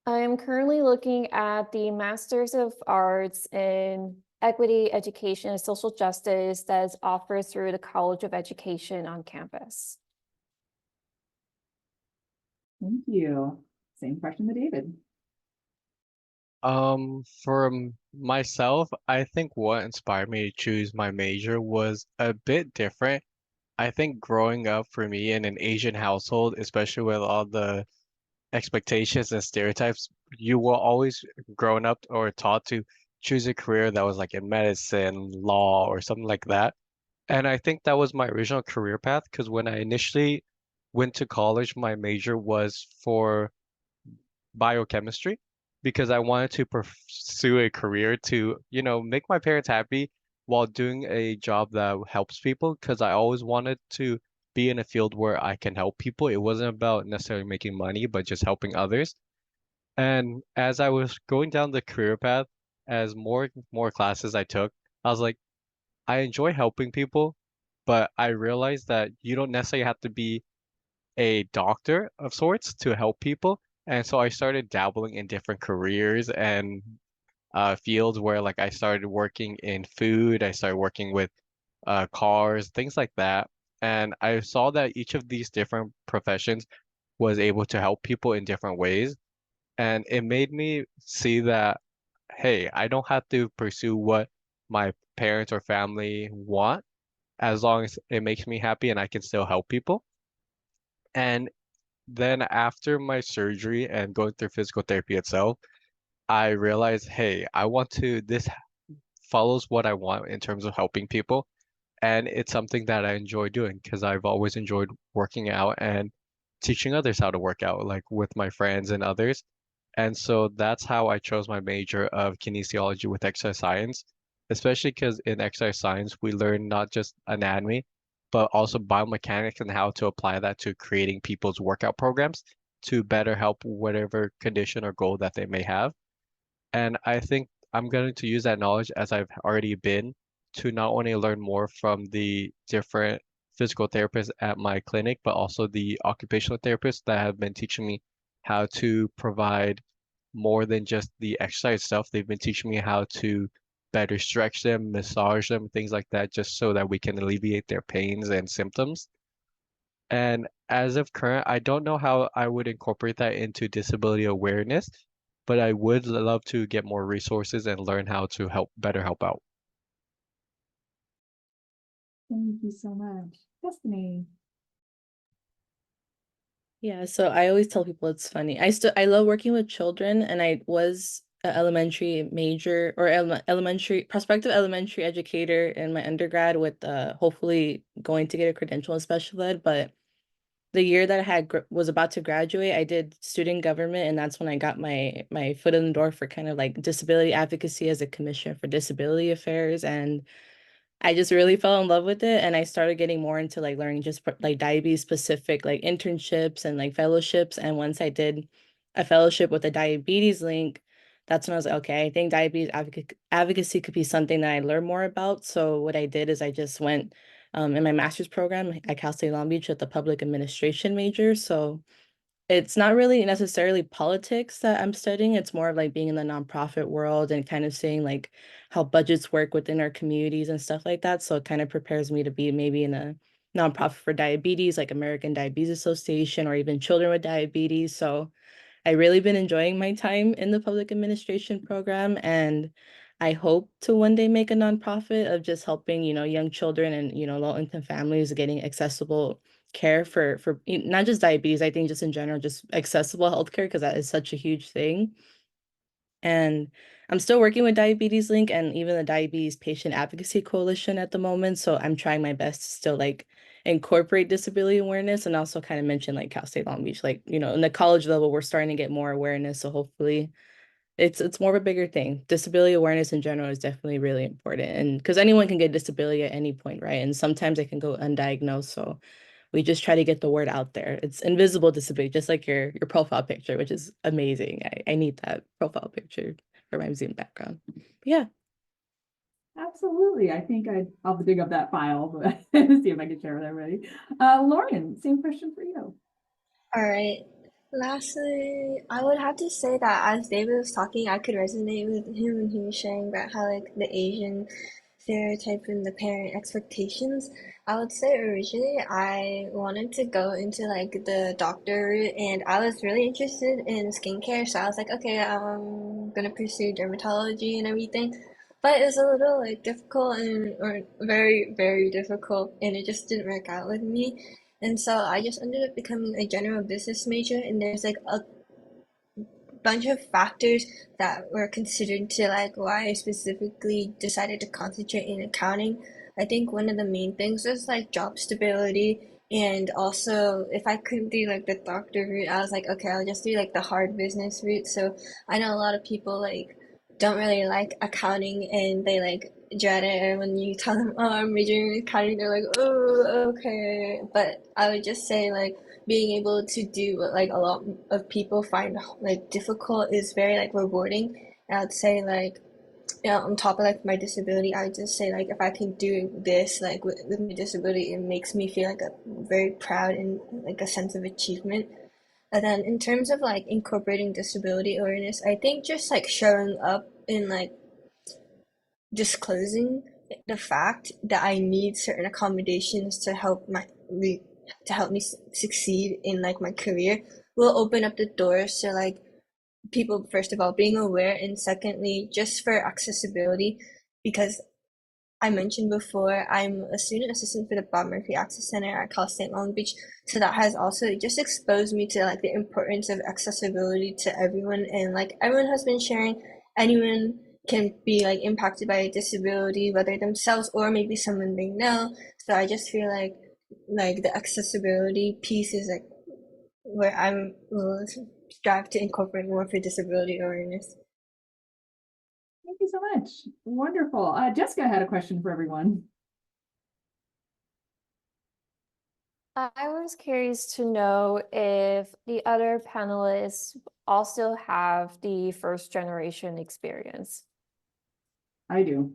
I am currently looking at the Masters of Arts in Equity, Education, and Social Justice that is offered through the College of Education on campus. Thank you. Same question to David. For myself, I think what inspired me to choose my major was a bit different. I think growing up for me in an Asian household, especially with all the expectations and stereotypes, you were always grown up or taught to choose a career that was like in medicine, law, or something like that. And I think that was my original career path because when I initially went to college, my major was for biochemistry because I wanted to pursue a career to, make my parents happy while doing a job that helps people because I always wanted to be in a field where I can help people. It wasn't about necessarily making money, but just helping others. And as I was going down the career path, as more classes I took, I was like, I enjoy helping people, but I realized that you don't necessarily have to be a doctor of sorts to help people. And so I started dabbling in different careers and fields where like I started working in food, I started working with cars, things like that. And I saw that each of these different professions was able to help people in different ways. And it made me see that, hey, I don't have to pursue what my parents or family want as long as it makes me happy and I can still help people. And then after my surgery and going through physical therapy itself, I realized, hey, this follows what I want in terms of helping people. And it's something that I enjoy doing because I've always enjoyed working out and teaching others how to work out, like with my friends and others. And so that's how I chose my major of kinesiology with exercise science, especially because in exercise science, we learn not just anatomy, but also biomechanics and how to apply that to creating people's workout programs to better help whatever condition or goal that they may have. And I think I'm going to use that knowledge as I've already been to not only learn more from the different physical therapists at my clinic, but also the occupational therapists that have been teaching me how to provide more than just the exercise stuff. They've been teaching me how to better stretch them, massage them, things like that, just so that we can alleviate their pains and symptoms. And as of current, I don't know how I would incorporate that into disability awareness, but I would love to get more resources and learn how to better help out. Thank you so much. Destiny. Yeah, so I always tell people it's funny. I love working with children, and I was an elementary major or elementary prospective elementary educator in my undergrad with hopefully going to get a credential in special ed. But the year that I was about to graduate, I did student government, and that's when I got my foot in the door for kind of like disability advocacy as a commissioner for disability affairs. And I just really fell in love with it, and I started getting more into like learning just like diabetes specific like internships and like fellowships. And once I did a fellowship with a diabetes link, that's when I was like, okay, I think diabetes advocacy could be something that I learn more about. So what I did is I just went in my master's program at Cal State Long Beach with the public administration major. So it's not really necessarily politics that I'm studying. It's more of like being in the nonprofit world and kind of seeing like how budgets work within our communities and stuff like that. So it kind of prepares me to be maybe in a nonprofit for diabetes, like American Diabetes Association, or even children with diabetes. So I really been enjoying my time in the public administration program, and I hope to one day make a nonprofit of just helping, young children and, low income families getting accessible care for not just diabetes, I think just in general, just accessible healthcare, because that is such a huge thing. And I'm still working with Diabetes Link and even the Diabetes Patient Advocacy Coalition at the moment. So I'm trying my best to still like incorporate disability awareness, and also kind of mention like Cal State Long Beach, like, in the college level, we're starting to get more awareness. So hopefully it's more of a bigger thing. Disability awareness in general is definitely really important. And because anyone can get disability at any point, right? And sometimes it can go undiagnosed. So we just try to get the word out there. It's invisible disability, just like your profile picture, which is amazing. I need that profile picture. for my museum background. But yeah. Absolutely. I think I'll have to dig up that file, but see if I can share with everybody. Lauren, same question for you. All right. Lastly, I would have to say that as David was talking, I could resonate with him when he was sharing about how like the Asian stereotype and the parent expectations. I would say originally I wanted to go into like the doctor route and I was really interested in skincare, so I was like, okay, I'm gonna pursue dermatology and everything. But it was a little like difficult and or very, very difficult and it just didn't work out with me. And so I just ended up becoming a general business major, and there's like a bunch of factors that were considered to like why I specifically decided to concentrate in accounting. I think one of the main things was like job stability, and also if I couldn't do like the doctor route, I was like, okay, I'll just do like the hard business route. So I know a lot of people like don't really like accounting and they like dread it, and when you tell them, oh, I'm majoring in accounting, they're like, oh, okay. But I would just say like being able to do what like a lot of people find like difficult is very like rewarding. And I'd say like, you know, on top of like my disability, I would just say like if I can do this like with my disability, it makes me feel like a very proud and like a sense of achievement. And then in terms of like incorporating disability awareness, I think just like showing up and like disclosing the fact that I need certain accommodations to help me succeed in like my career will open up the doors to like people first of all being aware, and secondly just for accessibility, because I mentioned before I'm a student assistant for the Bob Murphy Access Center at Cal State Long Beach, so that has also just exposed me to like the importance of accessibility to everyone, and like everyone has been sharing, anyone can be like impacted by a disability, whether themselves or maybe someone they know. So I just feel like the accessibility piece is like where I'm will strive to incorporate more for disability awareness. Thank you so much. Wonderful. Jessica had a question for everyone. I was curious to know if the other panelists also have the first generation experience. I do.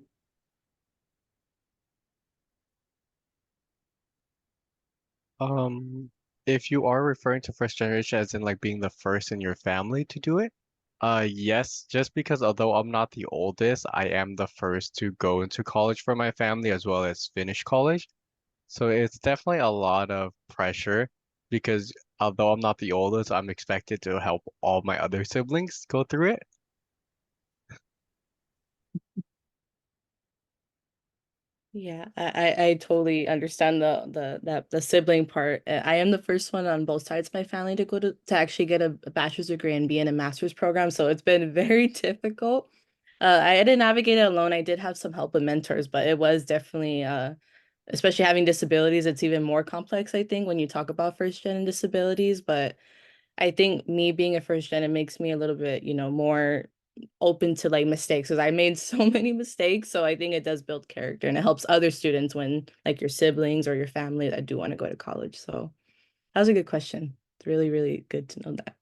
If you are referring to first generation as in like being the first in your family to do it, yes, just because although I'm not the oldest, I am the first to go into college for my family as well as finish college. So it's definitely a lot of pressure because although I'm not the oldest, I'm expected to help all my other siblings go through it. Yeah, I totally understand the sibling part. I am the first one on both sides of my family to go to actually get a bachelor's degree and be in a master's program, so it's been very difficult. I didn't navigate it alone. I did have some help with mentors, but it was definitely especially having disabilities, it's even more complex, I think, when you talk about first gen and disabilities. But I think me being a first gen, it makes me a little bit, more open to like mistakes because I made so many mistakes. So I think it does build character and it helps other students when like your siblings or your family that do want to go to college. So that was a good question. It's really, really good to know that.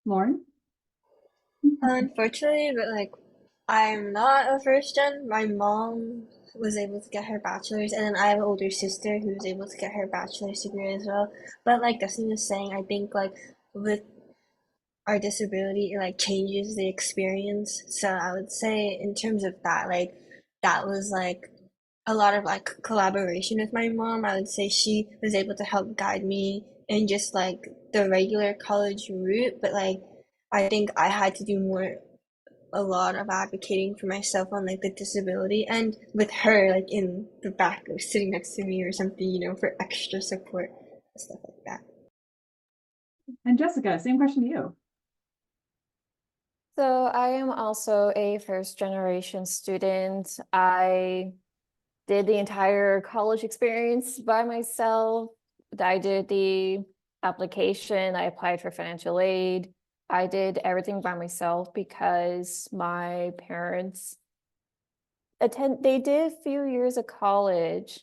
Lauren? Unfortunately, but like I'm not a first gen. My mom was able to get her bachelor's, and then I have an older sister who was able to get her bachelor's degree as well. But like Dustin was saying, I think like with our disability, it like changes the experience. So I would say in terms of that, like that was like a lot of like collaboration with my mom. I would say she was able to help guide me in just like the regular college route, but like I think I had to do more a lot of advocating for myself on like the disability and with her like in the back or sitting next to me or something, for extra support and stuff like that. And Jessica, same question to you. So I am also a first generation student. I did the entire college experience by myself. I did the application, I applied for financial aid. I did everything by myself because my parents they did a few years of college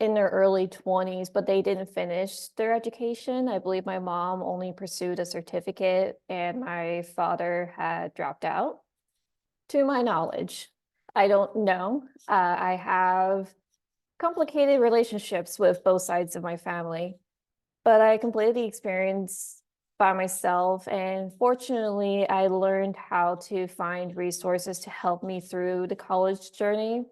in their early 20s, but they didn't finish their education. I believe my mom only pursued a certificate and my father had dropped out, to my knowledge. I don't know. I have complicated relationships with both sides of my family, but I completed the experience by myself. And fortunately, I learned how to find resources to help me through the college journey.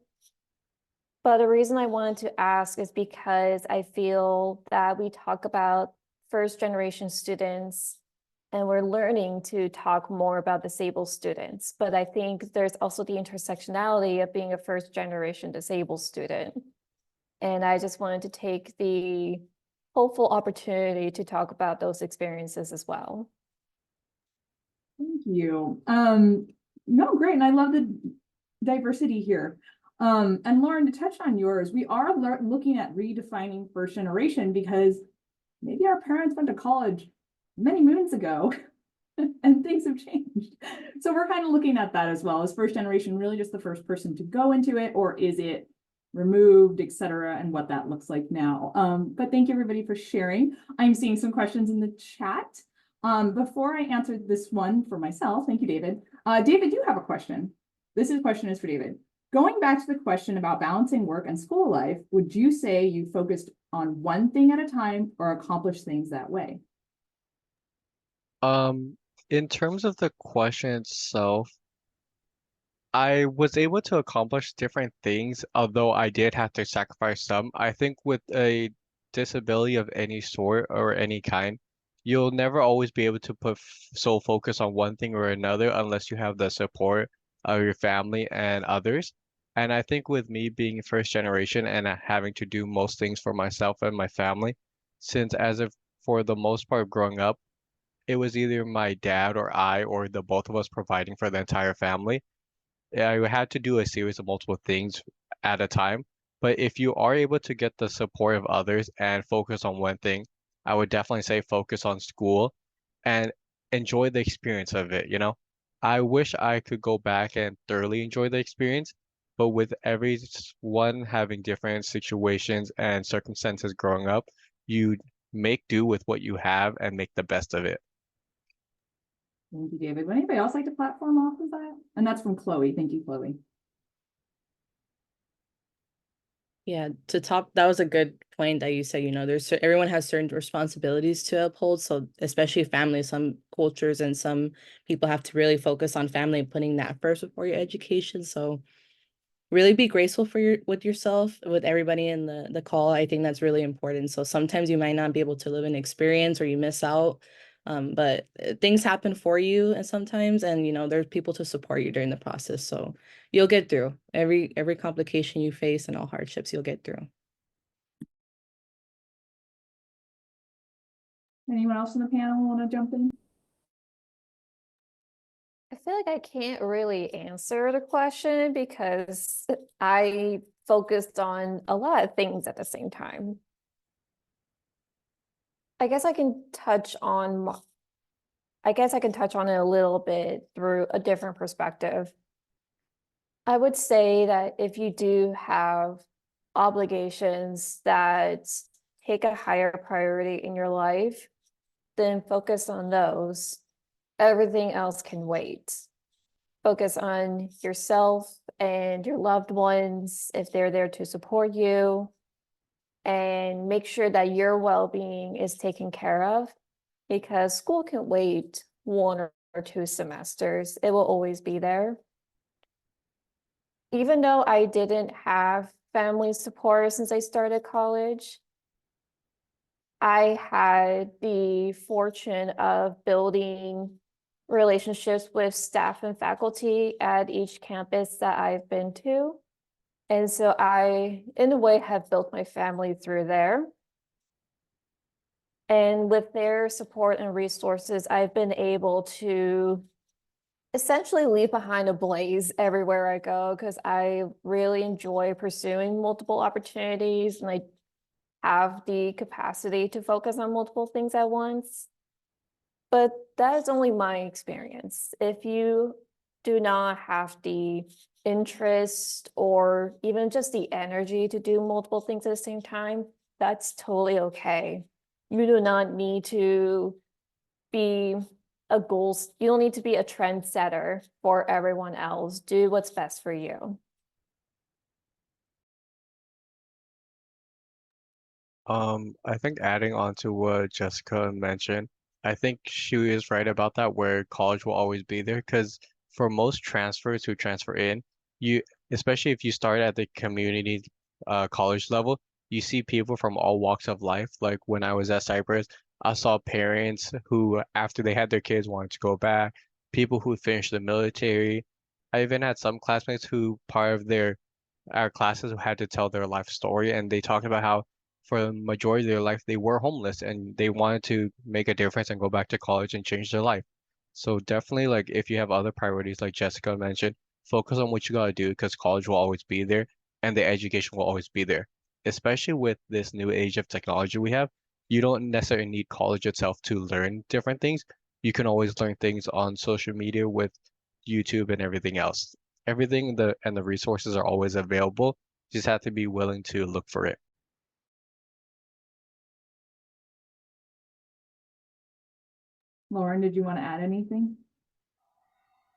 But the reason I wanted to ask is because I feel that we talk about first generation students and we're learning to talk more about disabled students. But I think there's also the intersectionality of being a first generation disabled student. And I just wanted to take the hopeful opportunity to talk about those experiences as well. Thank you. No, great. And I love the diversity here. And Lauren, to touch on yours, we are looking at redefining first generation because maybe our parents went to college many moons ago and things have changed. So we're kind of looking at that as well. Is first generation really just the first person to go into it, or is it removed, et cetera, and what that looks like now? But thank you everybody for sharing. I'm seeing some questions in the chat. Before I answer this one for myself, thank you, David. David, you have a question. This question is for David. Going back to the question about balancing work and school life, would you say you focused on one thing at a time or accomplished things that way? In terms of the question itself, I was able to accomplish different things, although I did have to sacrifice some. I think with a disability of any sort or any kind, you'll never always be able to put sole focus on one thing or another unless you have the support of your family and others. And I think with me being first generation and having to do most things for myself and my family, since as of for the most part growing up, it was either my dad or I or the both of us providing for the entire family. I had to do a series of multiple things at a time. But if you are able to get the support of others and focus on one thing, I would definitely say focus on school and enjoy the experience of it, you know? I wish I could go back and thoroughly enjoy the experience, but with everyone having different situations and circumstances growing up, you make do with what you have and make the best of it. Thank you, David. Would anybody else like to platform off of that? And that's from Chloe. Thank you, Chloe. Yeah, that was a good point that you said, everyone has certain responsibilities to uphold. So especially family, some cultures and some people have to really focus on family and putting that first before your education. So really be graceful with yourself, with everybody in the call. I think that's really important. So sometimes you might not be able to live an experience or you miss out. But things happen for you and sometimes, and there's people to support you during the process. So you'll get through every complication you face and all hardships you'll get through. Anyone else in the panel want to jump in? I feel like I can't really answer the question because I focused on a lot of things at the same time. I guess I can touch on it a little bit through a different perspective. I would say that if you do have obligations that take a higher priority in your life, then focus on those. Everything else can wait. Focus on yourself and your loved ones if they're there to support you, and make sure that your well-being is taken care of, because school can wait 1 or 2 semesters. It will always be there. Even though I didn't have family support since I started college, I had the fortune of building relationships with staff and faculty at each campus that I've been to. And so I, in a way, have built my family through there. And with their support and resources, I've been able to essentially leave behind a blaze everywhere I go, because I really enjoy pursuing multiple opportunities and I have the capacity to focus on multiple things at once. But that is only my experience. If you do not have the interest or even just the energy to do multiple things at the same time, that's totally okay. You do not need to be you don't need to be a trendsetter for everyone else. Do what's best for you. I think adding on to what Jessica mentioned, I think she is right about that, where college will always be there. Because for most transfers who transfer in, you, especially if you start at the community college level, you see people from all walks of life. Like when I was at Cyprus, I saw parents who, after they had their kids, wanted to go back, people who finished the military. I even had some classmates who part of their our classes who had to tell their life story, and they talked about how for the majority of their life they were homeless and they wanted to make a difference and go back to college and change their life. So definitely, like, if you have other priorities like Jessica mentioned, focus on what you gotta do, because college will always be there and the education will always be there. Especially with this new age of technology we have, you don't necessarily need college itself to learn different things. You can always learn things on social media with YouTube and everything else. Everything the resources are always available. You just have to be willing to look for it. Lauren, did you want to add anything?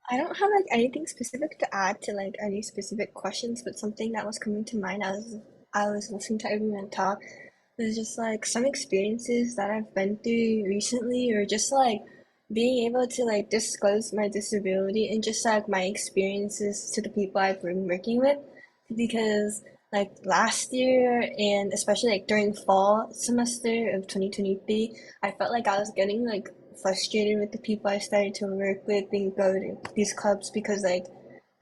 I don't have like anything specific to add to like any specific questions, but something that was coming to mind as I was listening to everyone talk was just like some experiences that I've been through recently, or just like being able to like disclose my disability and just like my experiences to the people I've been working with. Because like last year and especially like during fall semester of 2023, I felt like I was getting like frustrated with the people I started to work with and go to these clubs, because like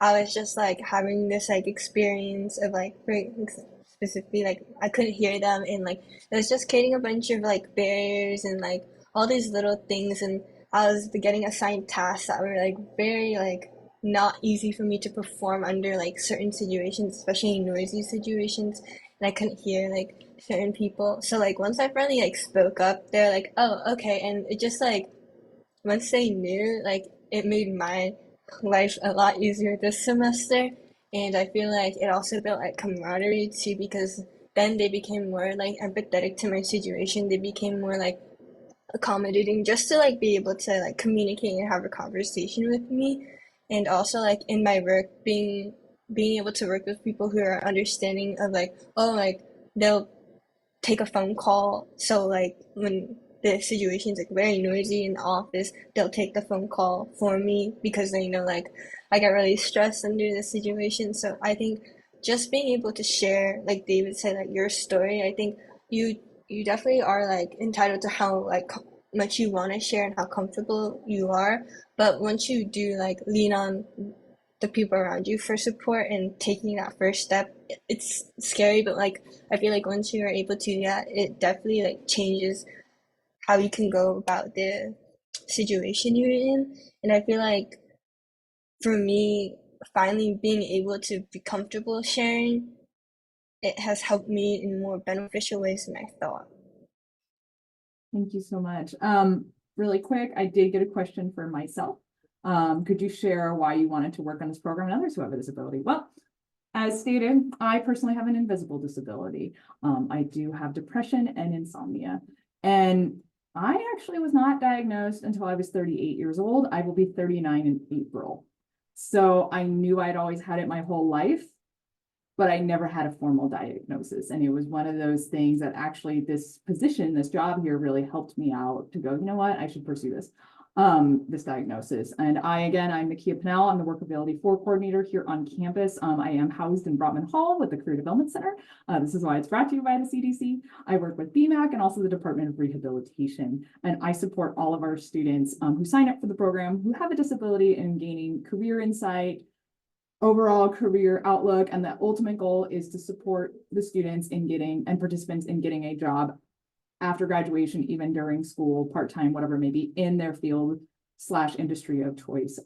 I was just like having this like experience of like specifically like I couldn't hear them, and like it was just creating a bunch of like barriers and like all these little things, and I was getting assigned tasks that were like very like not easy for me to perform under like certain situations, especially noisy situations, and I couldn't hear like certain people. So like once I finally like spoke up, they're like, "Oh, okay," and it just like once they knew, like it made my life a lot easier this semester, and I feel like it also built like camaraderie too, because then they became more like empathetic to my situation. They became more like accommodating just to like be able to like communicate and have a conversation with me. And also like in my work, being able to work with people who are understanding of like, oh, like they'll take a phone call. So like when the situation's like very noisy in the office, they'll take the phone call for me because they know like I get really stressed under the situation. So I think just being able to share, like David said, like your story, I think you you definitely are like entitled to how like much you want to share and how comfortable you are. But once you do like lean on the people around you for support and taking that first step, it's scary, but like I feel like once you are able to do that, it definitely like changes how you can go about the situation you're in. And I feel like for me, finally being able to be comfortable sharing, it has helped me in more beneficial ways than I thought. Thank you so much. Really quick, I did get a question for myself. Could you share why you wanted to work on this program and others who have a disability? Well, as stated, I personally have an invisible disability. I do have depression and insomnia, and I actually was not diagnosed until I was 38 years old. I will be 39 in April. So I knew I'd always had it my whole life, but I never had a formal diagnosis. And it was one of those things that actually this position, this job here really helped me out to go, you know what, I should pursue this diagnosis. And I'm Nakia Pennell. I'm the Workability 4 coordinator here on campus. I am housed in Brotman Hall with the Career Development Center. This is why it's brought to you by the CDC. I work with BMAC and also the Department of Rehabilitation. And I support all of our students who sign up for the program who have a disability in gaining career insight, overall career outlook, and the ultimate goal is to support the students in getting and participants in getting a job after graduation, even during school, part-time, whatever it may be, in their field / industry of choice.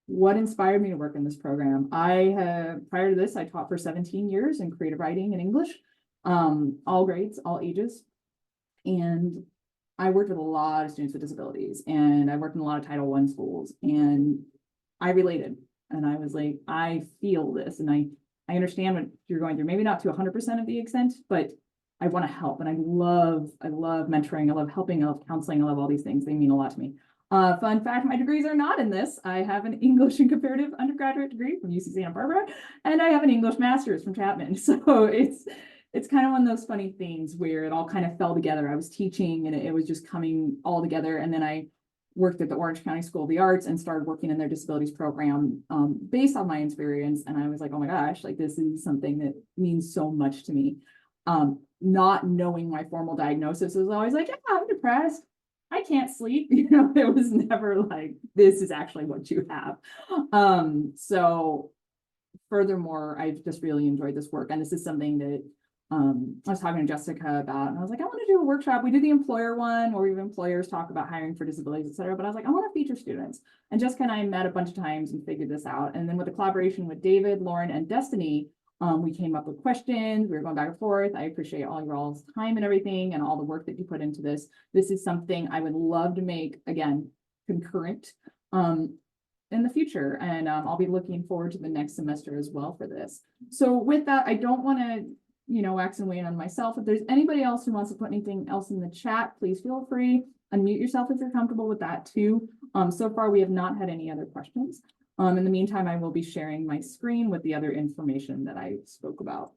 What inspired me to work in this program? Prior to this, I taught for 17 years in creative writing and English, all grades, all ages. And I worked with a lot of students with disabilities, and I worked in a lot of Title I schools. And I related and I was like, I feel this and I understand what you're going through. Maybe not to 100% of the extent, but I want to help. And I love mentoring. I love helping. I love counseling. I love all these things. They mean a lot to me. Fun fact, my degrees are not in this. I have an English and comparative undergraduate degree from UC Santa Barbara, and I have an English master's from Chapman. So it's kind of one of those funny things where it all kind of fell together. I was teaching and it was just coming all together. And then I worked at the Orange County School of the Arts and started working in their disabilities program based on my experience. And I was like, oh my gosh, like this is something that means so much to me. Not knowing my formal diagnosis was always like, yeah, I'm depressed. I can't sleep. You know, it was never like, this is actually what you have. So furthermore, I've just really enjoyed this work. And this is something that I was talking to Jessica about, and I was like, I want to do a workshop. We did the employer one where we have employers talk about hiring for disabilities, et cetera. But I was like, I want to feature students. And Jessica and I met a bunch of times and figured this out. And then with the collaboration with David, Lauren, and Destiny, we came up with questions. We were going back and forth. I appreciate all your all's time and everything and all the work that you put into this. This is something I would love to make, again, concurrent in the future. And I'll be looking forward to the next semester as well for this. So with that, I don't want to wax and wane on myself. If there's anybody else who wants to put anything else in the chat, please feel free. Unmute yourself if you're comfortable with that too. So far, we have not had any other questions. In the meantime, I will be sharing my screen with the other information that I spoke about.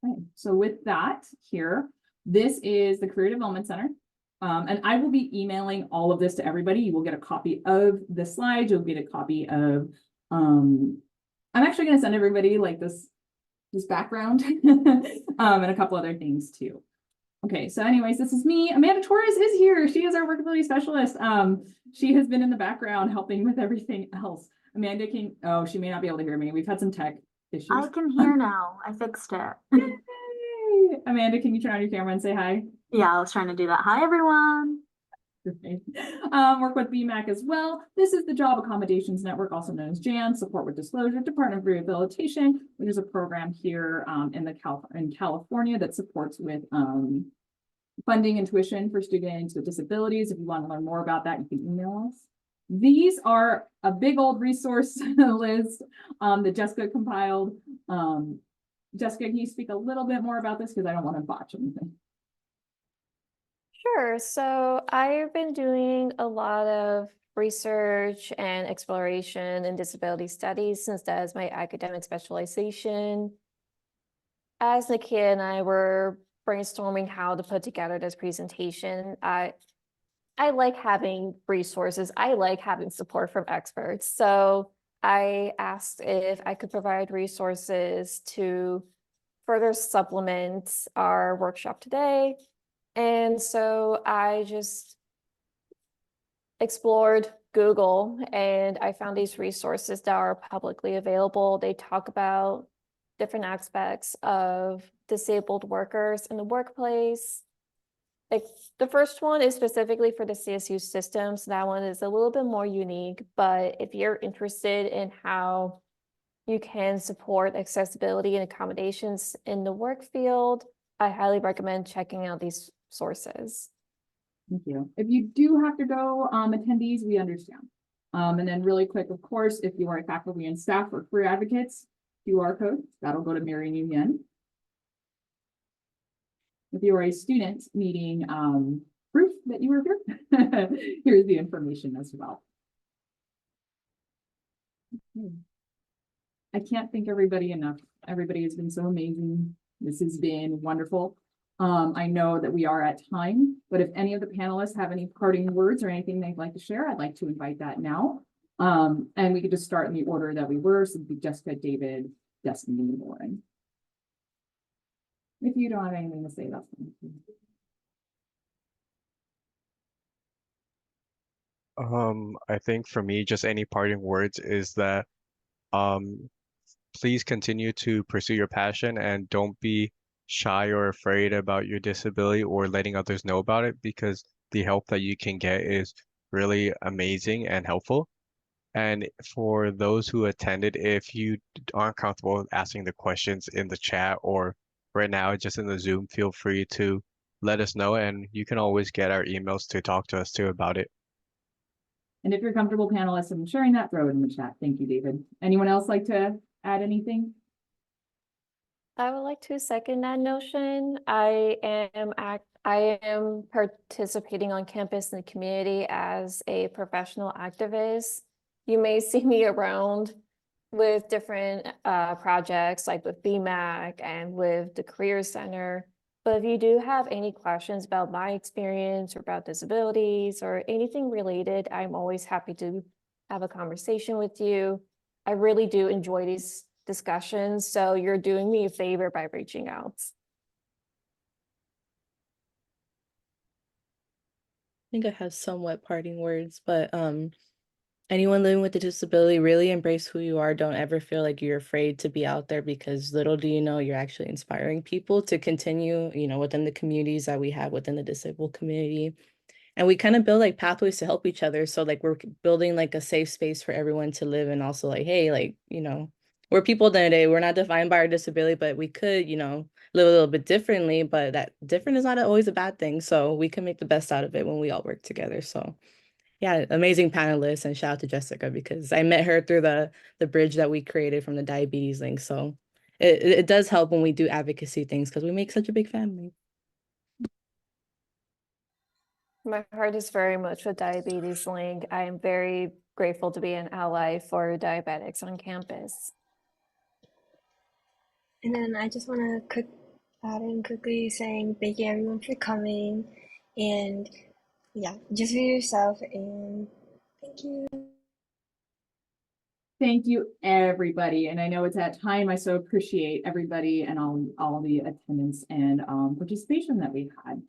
Okay, so with that here, this is the Career Development Center. And I will be emailing all of this to everybody. You will get a copy of the slides. You'll get a copy of, I'm actually going to send everybody like this background and a couple other things too. Okay, so anyways, this is me. Amanda Torres is here. She is our workability specialist. She has been in the background helping with everything else. Amanda she may not be able to hear me. We've had some tech issues. I can hear now. I fixed it. Yay! Amanda, can you turn on your camera and say hi? Yeah, I was trying to do that. Hi, everyone. Work with BMAC as well. This is the Job Accommodations Network, also known as JAN, Support with Disclosure, Department of Rehabilitation, which is a program here in California that supports with funding and tuition for students with disabilities. If you want to learn more about that, you can email us. These are a big old resource list that Jessica compiled. Jessica, can you speak a little bit more about this? Because I don't want to botch anything. Sure. So I've been doing a lot of research and exploration in disability studies since that is my academic specialization. As Nakia and I were brainstorming how to put together this presentation, I like having resources. I like having support from experts. So I asked if I could provide resources to further supplement our workshop today. And so I just explored Google and I found these resources that are publicly available. They talk about different aspects of disabled workers in the workplace. Like the first one is specifically for the CSU system. So that one is a little bit more unique, but if you're interested in how you can support accessibility and accommodations in the work field, I highly recommend checking out these sources. Thank you. If you do have to go, attendees, we understand. And then really quick, of course, if you are a faculty and staff or career advocates, QR code, that'll go to Marion Union. If you are a student needing proof that you were here, here's the information as well. Okay. I can't thank everybody enough. Everybody has been so amazing. This has been wonderful. I know that we are at time, but if any of the panelists have any parting words or anything they'd like to share, I'd like to invite that now. And we could just start in the order that we were. So it'd be Jessica, David, Destiny, and Lauren. If you don't have anything to say, that's fine. I think for me, just any parting words is that please continue to pursue your passion and don't be shy or afraid about your disability or letting others know about it, because the help that you can get is really amazing and helpful. And for those who attended, if you aren't comfortable asking the questions in the chat or right now just in the Zoom, feel free to let us know, and you can always get our emails to talk to us too about it. And if you're comfortable, panelists, in sharing that, throw it in the chat. Thank you, David. Anyone else like to add anything? I would like to second that notion. I am participating on campus in the community as a professional activist. You may see me around with different projects like with BMAC and with the Career Center. But if you do have any questions about my experience or about disabilities or anything related, I'm always happy to have a conversation with you. I really do enjoy these discussions, so you're doing me a favor by reaching out. I think I have somewhat parting words, but anyone living with a disability, really embrace who you are. Don't ever feel like you're afraid to be out there, because little do you know, you're actually inspiring people to continue, within the communities that we have within the disabled community. And we kind of build like pathways to help each other. So like we're building like a safe space for everyone to live, and also like, hey, like, we're people at the end of the day. We're not defined by our disability, but we could, live a little bit differently, but that different is not always a bad thing. So we can make the best out of it when we all work together. So yeah, amazing panelists, and shout out to Jessica, because I met her through the bridge that we created from the diabetes link. So it does help when we do advocacy things, because we make such a big family. My heart is very much with Diabetes Link. I am very grateful to be an ally for diabetics on campus. And then I just want to add in quickly saying thank you everyone for coming, and yeah, just be yourself, and thank you. Thank you, everybody. And I know it's that time. I so appreciate everybody and all the attendance and participation that we had.